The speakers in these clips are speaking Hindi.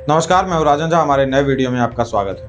नमस्कार, मैं हूं राजन झा। हमारे नए वीडियो में आपका स्वागत है।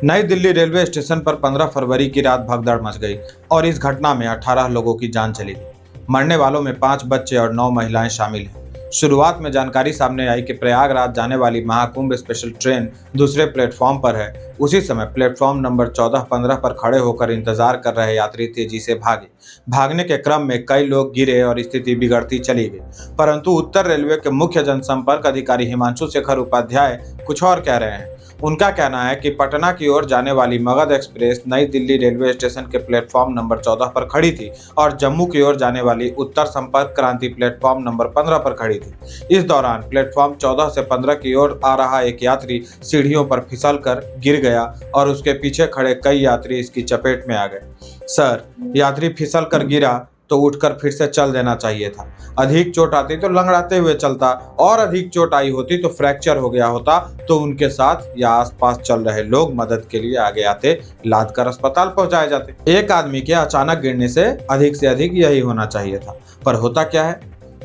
नई दिल्ली रेलवे स्टेशन पर 15 फरवरी की रात भगदड़ मच गई और इस घटना में 18 लोगों की जान चली गई। मरने वालों में 5 बच्चे और 9 महिलाएं शामिल हैं। शुरुआत में जानकारी सामने आई कि प्रयागराज जाने वाली महाकुंभ स्पेशल ट्रेन दूसरे प्लेटफॉर्म पर है। उसी समय प्लेटफॉर्म नंबर 14-15 पर खड़े होकर इंतजार कर रहे यात्री तेजी से भागे। भागने के क्रम में कई लोग गिरे और स्थिति बिगड़ती चली गई। परंतु उत्तर रेलवे के मुख्य जनसंपर्क अधिकारी हिमांशु शेखर उपाध्याय कुछ और कह रहे हैं। उनका कहना है कि पटना की ओर जाने वाली मगध एक्सप्रेस नई दिल्ली रेलवे स्टेशन के प्लेटफॉर्म नंबर 14 पर खड़ी थी और जम्मू की ओर जाने वाली उत्तर संपर्क क्रांति प्लेटफॉर्म नंबर 15 पर खड़ी थी। इस दौरान प्लेटफॉर्म 14 से 15 की ओर आ रहा एक यात्री सीढ़ियों पर फिसलकर गिर गया और उसके पीछे खड़े कई यात्री इसकी चपेट में आ गए। सर, यात्री फिसल कर गिरा तो उठकर फिर से चल देना चाहिए था। अधिक चोट आती तो लंगड़ाते हुए चलता, और अधिक चोट आई होती तो फ्रैक्चर हो गया होता तो उनके साथ या आसपास चल रहे लोग मदद के लिए आगे आते, लाद कर अस्पताल पहुंचाए जाते। एक आदमी के अचानक गिरने से अधिक यही होना चाहिए था। पर होता क्या है,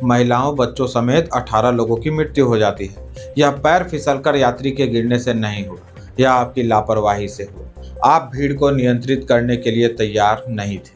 महिलाओं बच्चों समेत 18 लोगों की मृत्यु हो जाती है। यह पैर फिसलकर यात्री के गिरने से नहीं हुआ, यह आपकी लापरवाही से हुआ। आप भीड़ को नियंत्रित करने के लिए तैयार नहीं थे।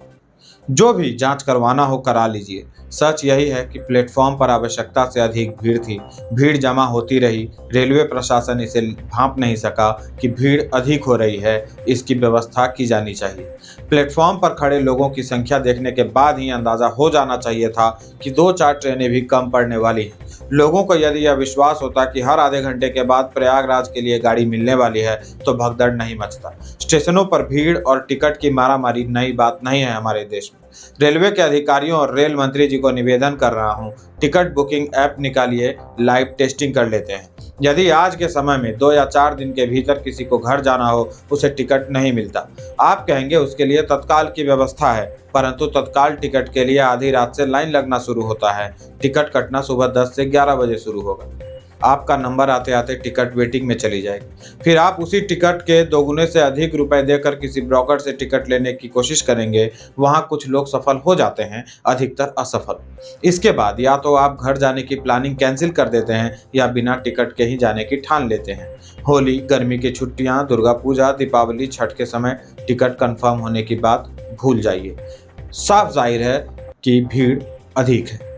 जो भी जांच करवाना हो करा लीजिए। सच यही है कि प्लेटफॉर्म पर आवश्यकता से अधिक भीड़ थी। भीड़ जमा होती रही। रेलवे प्रशासन इसे भांप नहीं सका कि भीड़ अधिक हो रही है, इसकी व्यवस्था की जानी चाहिए। प्लेटफॉर्म पर खड़े लोगों की संख्या देखने के बाद ही अंदाजा हो जाना चाहिए था कि 2-4 ट्रेनें भी कम पड़ने वाली हैं। लोगों को यदि यह विश्वास होता कि हर आधे घंटे के बाद प्रयागराज के लिए गाड़ी मिलने वाली है तो भगदड़ नहीं मचता। स्टेशनों पर भीड़ और टिकट की मारामारी नई बात नहीं है हमारे देश में। रेलवे के अधिकारियों और रेल मंत्री जी को निवेदन कर रहा हूं, टिकट बुकिंग ऐप निकालिए, लाइव टेस्टिंग कर लेते हैं। यदि आज के समय में 2 या 4 दिन के भीतर किसी को घर जाना हो, उसे टिकट नहीं मिलता। आप कहेंगे उसके लिए तत्काल की व्यवस्था है, परंतु तत्काल टिकट के लिए आधी रात से लाइन लगना शुरू होता है। टिकट कटना सुबह 10 से 11 बजे शुरू होगा। आपका नंबर आते आते टिकट वेटिंग में चली जाएगी। फिर आप उसी टिकट के 2 गुने से अधिक रुपए देकर किसी ब्रोकर से टिकट लेने की कोशिश करेंगे। वहां कुछ लोग सफल हो जाते हैं, अधिकतर असफल। इसके बाद या तो आप घर जाने की प्लानिंग कैंसिल कर देते हैं या बिना टिकट के ही जाने की ठान लेते हैं। होली, गर्मी की छुट्टियां, दुर्गा पूजा, दीपावली, छठ के समय टिकट कंफर्म होने की बात भूल जाइए। साफ जाहिर है कि भीड़ अधिक है।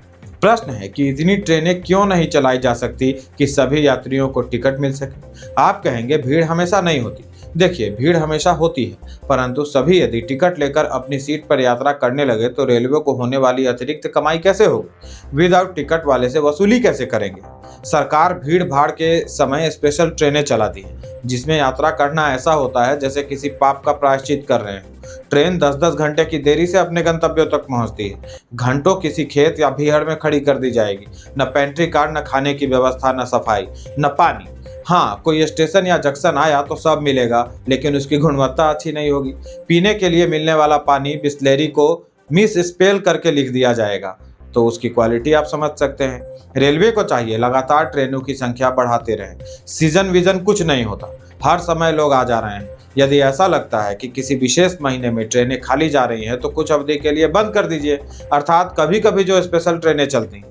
प्रश्न है कि इतनी ट्रेनें क्यों नहीं चलाई जा सकती कि सभी यात्रियों को टिकट मिल सके। आप कहेंगे भीड़ हमेशा नहीं होती। देखिए, भीड़ हमेशा होती है, परंतु सभी यदि टिकट लेकर अपनी सीट पर यात्रा करने लगे तो रेलवे को होने वाली अतिरिक्त कमाई कैसे होगी? विदाउट टिकट वाले से वसूली कैसे करेंगे? सरकार भीड़ भाड़ के समय स्पेशल ट्रेनें चलाती है जिसमें यात्रा करना ऐसा होता है जैसे किसी पाप का प्रायश्चित कर रहे हैं। ट्रेन 10-10 घंटे की देरी से अपने गंतव्यों तक पहुंचती है। घंटों किसी खेत या भीड़ में खड़ी कर दी जाएगी। न पेंट्री कार, न खाने की व्यवस्था, न सफाई, न पानी। हाँ, कोई स्टेशन या जंक्शन आया तो सब मिलेगा, लेकिन उसकी गुणवत्ता अच्छी नहीं होगी। पीने के लिए मिलने वाला पानी बिस्लेरी को मिस स्पेल करके लिख दिया जाएगा, तो उसकी क्वालिटी आप समझ सकते हैं। रेलवे को चाहिए लगातार ट्रेनों की संख्या बढ़ाते रहें। सीजन विजन कुछ नहीं होता, हर समय लोग आ जा रहे हैं। यदि ऐसा लगता है कि किसी विशेष महीने में ट्रेनें खाली जा रही हैं तो कुछ अवधि के लिए बंद कर दीजिए, अर्थात कभी कभी जो स्पेशल ट्रेनें चलती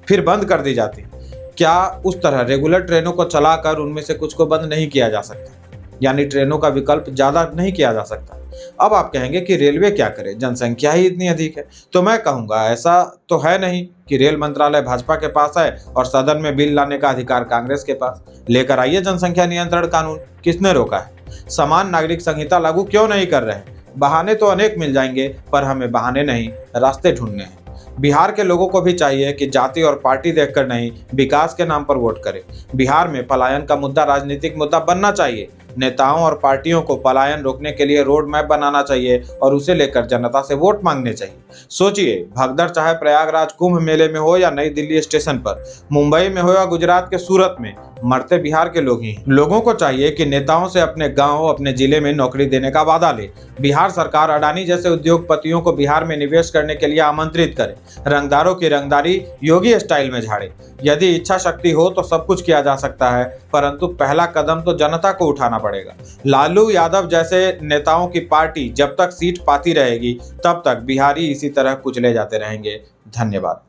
फिर बंद कर दी जाती। क्या उस तरह रेगुलर ट्रेनों को चलाकर उनमें से कुछ को बंद नहीं किया जा सकता? यानी ट्रेनों का विकल्प ज़्यादा नहीं किया जा सकता। अब आप कहेंगे कि रेलवे क्या करे, जनसंख्या ही इतनी अधिक है। तो मैं कहूँगा ऐसा तो है नहीं कि रेल मंत्रालय भाजपा के पास है और सदन में बिल लाने का अधिकार कांग्रेस के पास। लेकर आइए जनसंख्या नियंत्रण कानून, किसने रोका है? समान नागरिक संहिता लागू क्यों नहीं कर रहे? बहाने तो अनेक मिल जाएंगे, पर हमें बहाने नहीं, रास्ते ढूंढने हैं। बिहार के लोगों को भी चाहिए कि जाति और पार्टी देखकर नहीं, विकास के नाम पर वोट करें। बिहार में पलायन का मुद्दा राजनीतिक मुद्दा बनना चाहिए। नेताओं और पार्टियों को पलायन रोकने के लिए रोड मैप बनाना चाहिए और उसे लेकर जनता से वोट मांगने चाहिए। सोचिए, भगदड़ चाहे प्रयागराज कुंभ मेले में हो या नई दिल्ली स्टेशन पर, मुंबई में हो या गुजरात के सूरत में, मरते बिहार के लोग ही हैं। लोगों को चाहिए कि नेताओं से अपने गांव, अपने जिले में नौकरी देने का वादा ले। बिहार सरकार अडानी जैसे उद्योगपतियों को बिहार में निवेश करने के लिए आमंत्रित करे। रंगदारों की रंगदारी योगी स्टाइल में झाड़े। यदि इच्छा शक्ति हो तो सब कुछ किया जा सकता है, परंतु पहला कदम तो जनता को उठाना पड़ेगा। लालू यादव जैसे नेताओं की पार्टी जब तक सीट पाती रहेगी तब तक बिहारी इसी तरह कुचले जाते रहेंगे। धन्यवाद।